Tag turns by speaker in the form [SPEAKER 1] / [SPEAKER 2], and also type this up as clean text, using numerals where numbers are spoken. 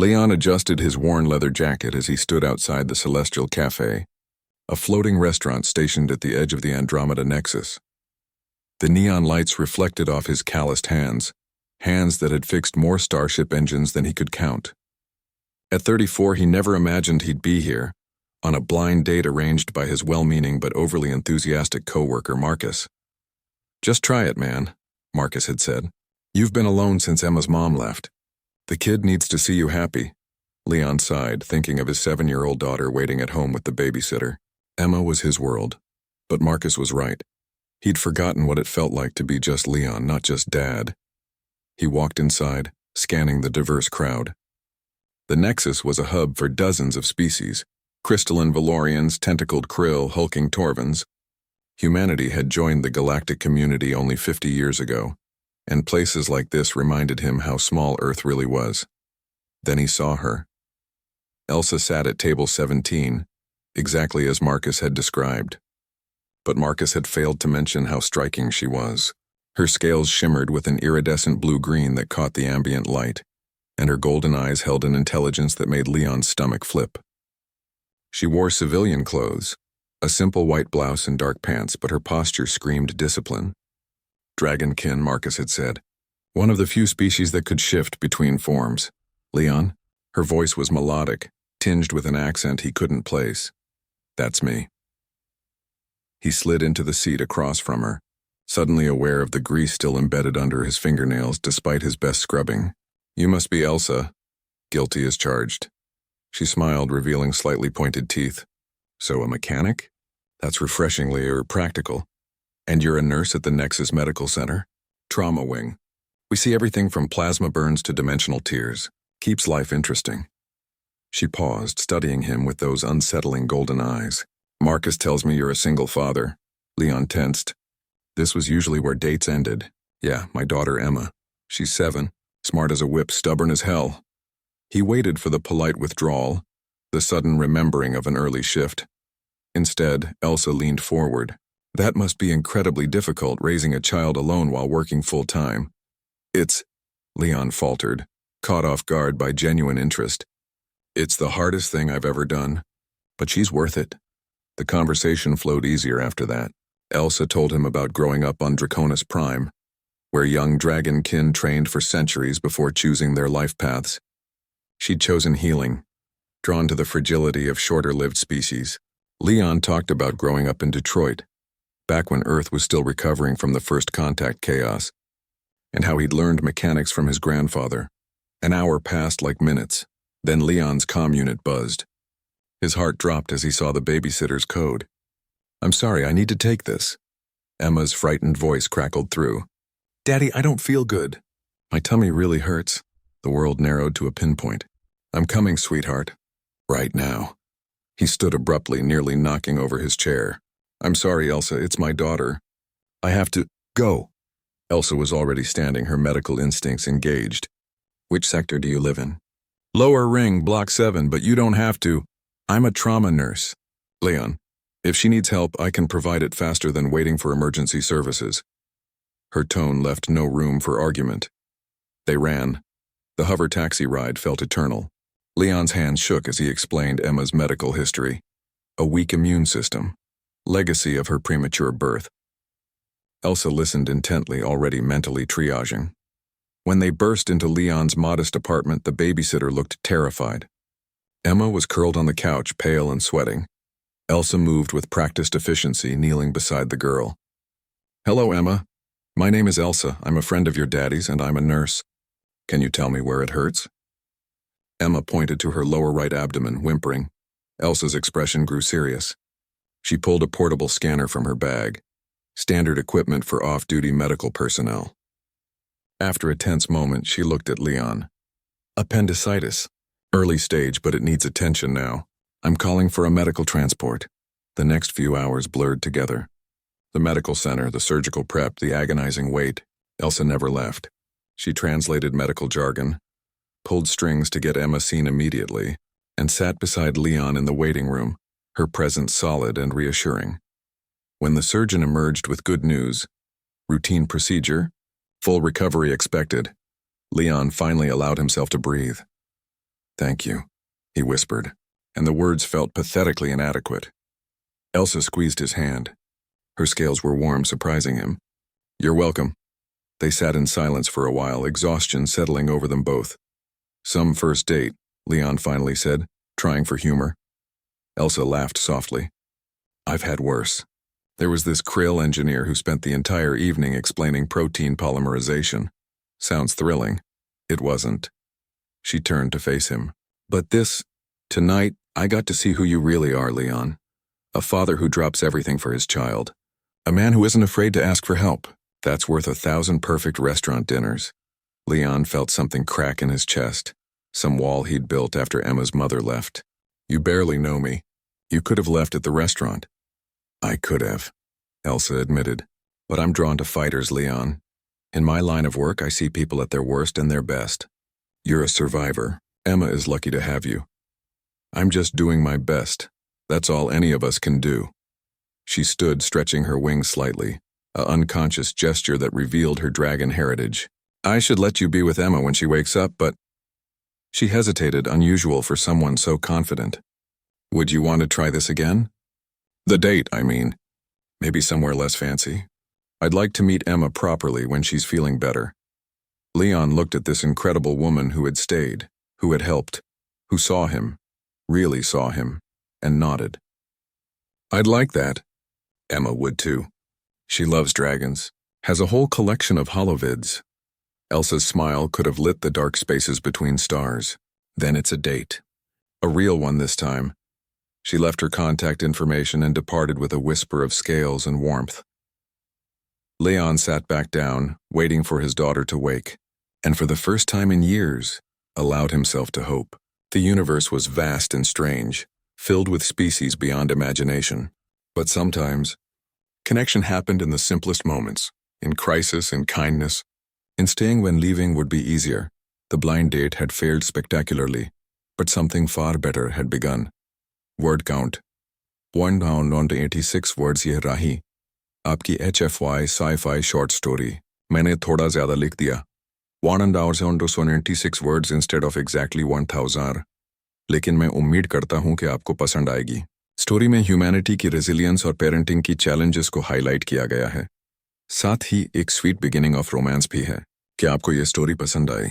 [SPEAKER 1] Leon adjusted his worn leather jacket as he stood outside the Celestial Cafe, a floating restaurant stationed at the edge of the Andromeda Nexus. The neon lights reflected off his calloused hands that had fixed more starship engines than he could count. At 34, he never imagined he'd be here, on a blind date arranged by his well-meaning but overly enthusiastic coworker Marcus. "Just try it, man," Marcus had said. "You've been alone since Emma's mom left. The kid needs to see you happy." Leon sighed, thinking of his 7-year-old daughter waiting at home with the babysitter. Emma was his world, but Marcus was right. He'd forgotten what it felt like to be just Leon, not just Dad. He walked inside, scanning the diverse crowd. The Nexus was a hub for dozens of species: crystalline Valorians, tentacled krill, hulking Torvins. Humanity had joined the galactic community only 50 years ago, and places like this reminded him how small Earth really was. Then he saw her. Elsa sat at table 17, exactly as Marcus had described. But Marcus had failed to mention how striking she was. Her scales shimmered with an iridescent blue-green that caught the ambient light, and her golden eyes held an intelligence that made Leon's stomach flip. She wore civilian clothes, a simple white blouse and dark pants, but her posture screamed discipline. "Dragonkin," Marcus had said. "One of the few species that could shift between forms. Leon?" Her voice was melodic, tinged with an accent he couldn't place. "That's me." He slid into the seat across from her, suddenly aware of the grease still embedded under his fingernails despite his best scrubbing. "You must be Elsa. Guilty as charged." She smiled, revealing slightly pointed teeth. "So a mechanic? That's refreshingly practical. And you're a nurse at the Nexus Medical Center? Trauma wing. We see everything from plasma burns to dimensional tears. Keeps life interesting." She paused, studying him with those unsettling golden eyes. "Marcus tells me you're a single father." Leon tensed. This was usually where dates ended. "Yeah, my daughter Emma. She's 7, smart as a whip, stubborn as hell." He waited for the polite withdrawal, the sudden remembering of an early shift. Instead, Elsa leaned forward. "That must be incredibly difficult, raising a child alone while working full-time." "It's," Leon faltered, caught off guard by genuine interest. "It's the hardest thing I've ever done, but she's worth it." The conversation flowed easier after that. Elsa told him about growing up on Draconis Prime, where young dragonkin trained for centuries before choosing their life paths. She'd chosen healing, drawn to the fragility of shorter-lived species. Leon talked about growing up in Detroit, back when Earth was still recovering from the first contact chaos, and how he'd learned mechanics from his grandfather. An hour passed like minutes, then Leon's comm unit buzzed. His heart dropped as he saw the babysitter's code. "I'm sorry, I need to take this." Emma's frightened voice crackled through. "Daddy, I don't feel good. My tummy really hurts." The world narrowed to a pinpoint. "I'm coming, sweetheart. Right now." He stood abruptly, nearly knocking over his chair. "I'm sorry, Elsa, it's my daughter. I have to go." Elsa was already standing, her medical instincts engaged. "Which sector do you live in?" "Lower Ring, Block 7, but you don't have to. I'm a trauma nurse." "Leon, if she needs help, I can provide it faster than waiting for emergency services." Her tone left no room for argument. They ran. The hover taxi ride felt eternal. Leon's hands shook as he explained Emma's medical history. A weak immune system, legacy of her premature birth. Elsa listened intently, already mentally triaging. When they burst into Leon's modest apartment, the babysitter looked terrified. Emma was curled on the couch, pale and sweating. Elsa moved with practiced efficiency, kneeling beside the girl. "Hello, Emma. My name is Elsa. I'm a friend of your daddy's, and I'm a nurse. Can you tell me where it hurts?" Emma pointed to her lower right abdomen, whimpering. Elsa's expression grew serious. She pulled a portable scanner from her bag, standard equipment for off-duty medical personnel. After a tense moment, she looked at Leon. "Appendicitis. Early stage, but it needs attention now. I'm calling for a medical transport." The next few hours blurred together. The medical center, the surgical prep, the agonizing wait. Elsa never left. She translated medical jargon, pulled strings to get Emma seen immediately, and sat beside Leon in the waiting room, her presence solid and reassuring. When the surgeon emerged with good news, routine procedure, full recovery expected, Leon finally allowed himself to breathe. Thank you, he whispered, and the words felt pathetically inadequate. Elsa squeezed his hand. Her scales were warm, surprising him. You're welcome. They sat in silence for a while, exhaustion settling over them both. Some first date, Leon finally said, trying for humor. Elsa laughed softly. I've had worse. There was this krill engineer who spent the entire evening explaining protein polymerization. Sounds thrilling. It wasn't. She turned to face him. But tonight, I got to see who you really are, Leon. A father who drops everything for his child. A man who isn't afraid to ask for help. That's worth 1,000 perfect restaurant dinners. Leon felt something crack in his chest. Some wall he'd built after Emma's mother left. You barely know me. You could have left at the restaurant. I could have, Elsa admitted. But I'm drawn to fighters, Leon. In my line of work, I see people at their worst and their best. You're a survivor. Emma is lucky to have you. I'm just doing my best. That's all any of us can do. She stood, stretching her wings slightly, an unconscious gesture that revealed her dragon heritage. I should let you be with Emma when she wakes up, but... She hesitated, unusual for someone so confident. Would you want to try this again? The date, I mean. Maybe somewhere less fancy. I'd like to meet Emma properly when she's feeling better. Leon looked at this incredible woman who had stayed, who had helped, who saw him, really saw him, and nodded. I'd like that. Emma would too. She loves dragons, has a whole collection of holovids. Elsa's smile could have lit the dark spaces between stars. Then it's a date. A real one this time. She left her contact information and departed with a whisper of scales and warmth. Leon sat back down, waiting for his daughter to wake, and for the first time in years, allowed himself to hope. The universe was vast and strange, filled with species beyond imagination. But sometimes, connection happened in the simplest moments, in crisis, in kindness. In staying when leaving would be easier. The blind date had failed spectacularly, but something far better had begun. Word count. 186 words ये रही. आपकी HFY Sci-fi short story. मैंने थोड़ा ज़्यादा लिख दिया. 186 words instead of exactly 1000. लेकिन मैं उम्मीद करता हूँ कि आपको पसंद आएगी. स्टोरी में ह्यूमैनिटी की रेजिलियंस और पेरेंटिंग की चैलेंजेस को हाईलाइट किया गया है. साथ ही एक स्वीट बिगिनिंग ऑफ रोमांस भी है. क्या आपको ये स्टोरी पसंद आई?